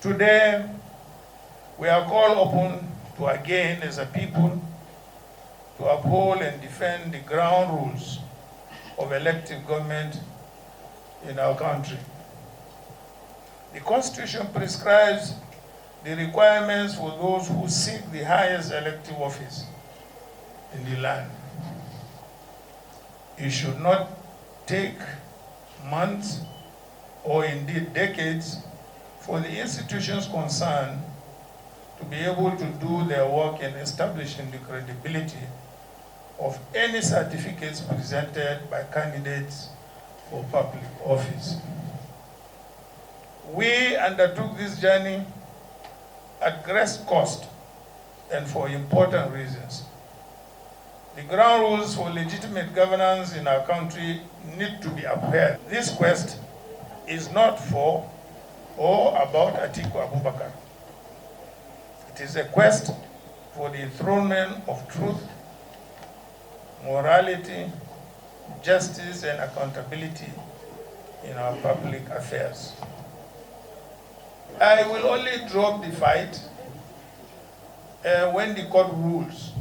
Today, we are called upon to again, as a people, to uphold and defend the ground rules of elective government in our country. The Constitution prescribes the requirements for those who seek the highest elective office in the land. It should not take months or indeed decades for the institutions concerned to be able to do their work in establishing the credibility of any certificates presented by candidates for public office. We undertook this journey at great cost and for important reasons. The ground rules for legitimate governance in our country need to be upheld. This quest is not for or about Atiku Abubakar. It is a quest for the enthronement of truth, morality, justice, and accountability in our public affairs. I will only drop the fight when the court rules.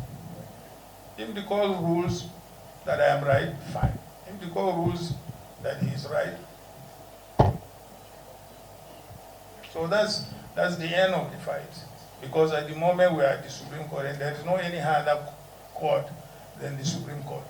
If the court rules that I am right, fine. If the court rules that he is right, so that's the end of the fight. Because at the moment we are at the Supreme Court, and there is no any other court than the Supreme Court.